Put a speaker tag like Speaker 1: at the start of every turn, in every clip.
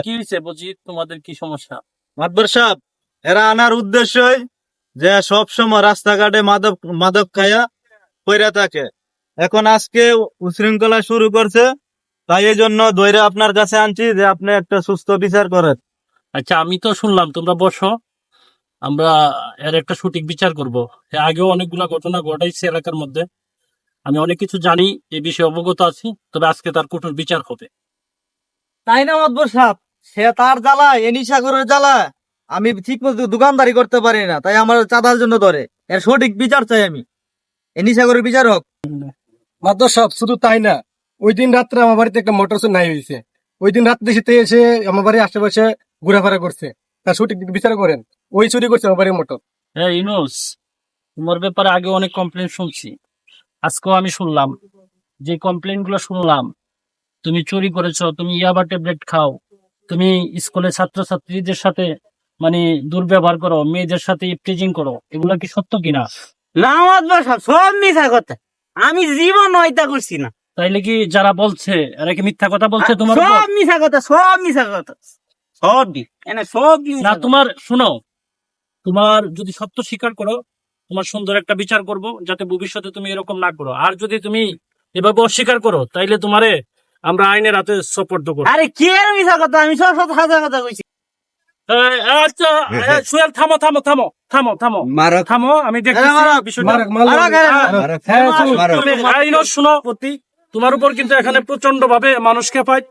Speaker 1: কি হয়েছে বুঝি, তোমাদের কি সমস্যা?
Speaker 2: মাতবর সাহেব, এরা আনার উদ্দেশ্যই যে সব সময় রাস্তাঘাটে মাদক মাদক খায়া পইরা থাকে। এখন আজকে উশৃঙ্খলা শুরু করছে, তাই এই জন্য ধৈর্য আপনার কাছে আনছি যে আপনি একটা সুস্থ বিচার করেন।
Speaker 1: আচ্ছা, আমি তো শুনলাম, তোমরা বসো, আমরা এর একটা সঠিক বিচার করব। এর আগেও অনেকগুলা ঘটনা ঘটাইছে এলাকার মধ্যে, আমি অনেক কিছু জানি, এই বিষয়ে অবগত আছি, তবে আজকে তার কঠোর বিচার হবে।
Speaker 3: তাই না মাতবর সাহেব, সে তার জ্বালা এনিসাগরের জ্বালা আমি ঠিক মতো দোকানদারি করতে পারি না, তাই আমার চাঁদার জন্য ধরে। এর সঠিক বিচার চাই আমি, এনিসাগরের বিচার হোক।
Speaker 4: মাদ্রাস সাহেব, শুধু তাই না, ওই দিন রাত্রে আমার বাড়িতে একটা মোটর নাই হয়েছে। ওই দিন রাত্রে শীতে এসে আমার বাড়ির আশেপাশে ঘোরাফেরা করছে। তার সঠিক বিচার করেন। ওই চুরি করছে আমার বাড়ির মোটর।
Speaker 1: হ্যাঁ ইউনুস, তোমার ব্যাপারে আগে অনেক কমপ্লেন শুনছি, আজকেও আমি শুনলাম। যে কমপ্লেন গুলো শুনলাম, তুমি চুরি করেছো, তুমি ইয়াবা ট্যাবলেট খাও, তুমি স্কুলে ছাত্রছাত্রীদের সাথে মানে দুর্ব্যবহার করো, মেয়েদের সাথে ইফটিজিং করো, এগুলো কি সত্য কিনা?
Speaker 3: না মাতবর সাহেব, সব মিথ্যা কথা, আমি জীবন হয়তা করছি না।
Speaker 1: তাইলে কি যারা বলছে এরা কি মিথ্যা কথা বলছে তোমার উপর?
Speaker 3: সব মিথ্যা কথা, সব মিথ্যা কথা, সব এনে সব
Speaker 1: না, তোমার শুনো, তোমার যদি সত্য স্বীকার করো, তোমার সুন্দর একটা বিচার করব, যাতে ভবিষ্যতে তুমি এরকম না করো। আর যদি তুমি এভাবে অস্বীকার করো, তাইলে তোমারে আমরা আইনের হাতে সোপর্দ করব।
Speaker 3: আরে কি এর মিথ্যা কথা, আমি সব সব হাজার কথা কইছি।
Speaker 1: আচ্ছা, সুয়েল, থামো থামো থামো থামো থামো থামো, আমি দেখতেছি বিষয়টা। শোনো, তোমার উপর কিন্তু এখানে প্রচন্ড ভাবে মানুষ খেপায়,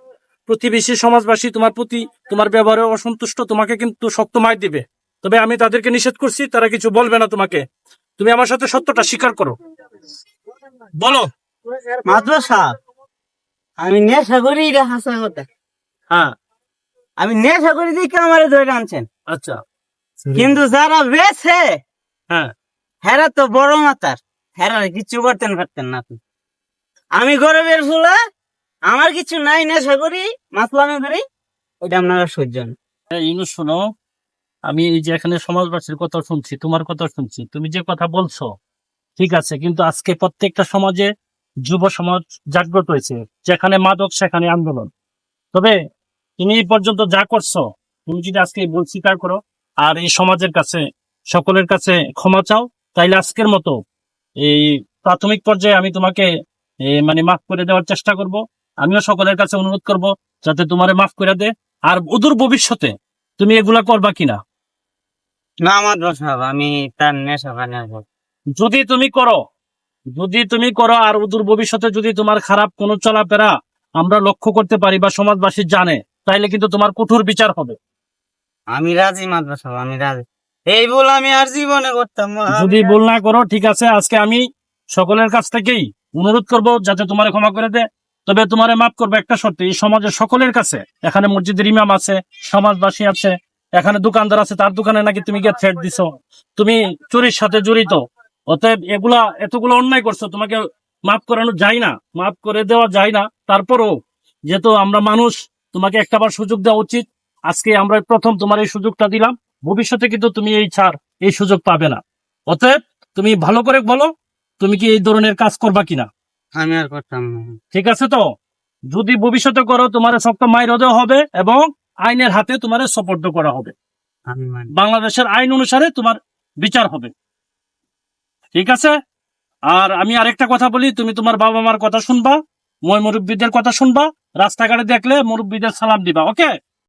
Speaker 1: প্রতিবেশী সমাজবাসী তোমার প্রতি, তোমার ব্যবহারে অসন্তুষ্ট, তোমাকে কিন্তু শক্ত মার দিবে। তবে আমি তাদেরকে নিষেধ করছি, তারা কিছু বলবে না তোমাকে। তুমি আমার সাথে সত্যটা স্বীকার করো, বলো।
Speaker 3: মাতবর সাহেব, আমি নেশা করি, এটা হাসা কথা।
Speaker 1: হ্যাঁ,
Speaker 3: আমি নেশা করি দেখে আমারে ধরে আনছেন,
Speaker 1: আচ্ছা,
Speaker 3: কিন্তু যারা বেছে
Speaker 1: হ্যাঁ,
Speaker 3: হেরা তো বড় মাতার, হেরা কিছু করতেন পারতেন না আপনি। আমি গরিবের ফুলা, আমার কিছু নাই, নেশা করি, মাতলামি করি, ওইটা আপনারা সহ্য না।
Speaker 1: ইউনুস শোনো, আমি এই যে এখানে সমাজবাসীর কথা শুনছি, তোমার কথা শুনছি, তুমি যে কথা বলছো ঠিক আছে, কিন্তু আজকে প্রত্যেকটা সমাজে যুব সমাজ জাগ্রত হয়েছে, যেখানে মাদক সেখানে আন্দোলন। তবে তুমি এই পর্যন্ত যা করছো, তুমি যদি আজকে এই ভুল স্বীকার করো আর এই সমাজের কাছে, সকলের কাছে ক্ষমা চাও, তাইলে আজকের মতো এই প্রাথমিক পর্যায়ে আমি তোমাকে মানে মাফ করে দেওয়ার চেষ্টা করব। আমিও সকলের কাছে অনুরোধ করব যাতে তোমারে মাফ করে দে। আর অদূর ভবিষ্যতে তুমি এগুলা করবা কিনা?
Speaker 3: না মাতবর সাহেব, আমি তার নেশা পানি
Speaker 1: যদি তুমি করো আর অদূর ভবিষ্যতে যদি তোমার খারাপ কোনো চলাফেরা আমরা লক্ষ্য করতে পারি বা সমাজবাসী জানে, তাইলে কিন্তু তোমার কঠোর বিচার হবে।
Speaker 3: আমি রাজি মাতবর সাহেব, আমি রাজি। এই ভুল আমি আর জীবনে করতাম না।
Speaker 1: যদি ভুল না করো, ঠিক আছে, আজকে আমি সকলের কাছ থেকেই অনুরোধ করব যাতে তোমার ক্ষমা করে দে। তবে তোমারে মাফ করবো একটা শর্তে, এই সমাজের সকলের কাছে, এখানে মসজিদের ইমাম আছে, সমাজবাসী আছে, এখানে দোকানদার আছে, তার দোকানে নাকি তুমি গিয়ে থ্রেট দিছো, তুমি চুরির সাথে জড়িত। অতএব এতগুলো অন্যায় করছো, তোমাকে মাফ করানো যায় না, মাফ করে দেওয়া যায় না। তারপরও যেহেতু আমরা মানুষ, তোমাকে একটাবার সুযোগ দেওয়া উচিত। আজকে আমরা প্রথম তোমার এই সুযোগটা দিলাম, ভবিষ্যতে কিন্তু তুমি এই সুযোগ পাবে না। অতএব তুমি ভালো করে বলো, তুমি কি এই ধরনের কাজ করবা কিনা?
Speaker 3: আমি আর করতাম না।
Speaker 1: ঠিক আছে তো? যদি ভবিষ্যতে করো, তোমার শক্ত মাইর দেওয়া হবে এবং আইনের হাতে তোমার সোপর্দ করা হবে।
Speaker 3: আমি মানি।
Speaker 1: বাংলাদেশের আইন অনুসারে তোমার বিচার হবে, ঠিক আছে? আর আমি আরেকটা কথা বলি, তুমি তোমার বাবা মার কথা শুনবা, মুরব্বীদের কথা শুনবা, রাস্তাঘাটে দেখলে মুরব্বীদের সালাম দিবা, ওকে?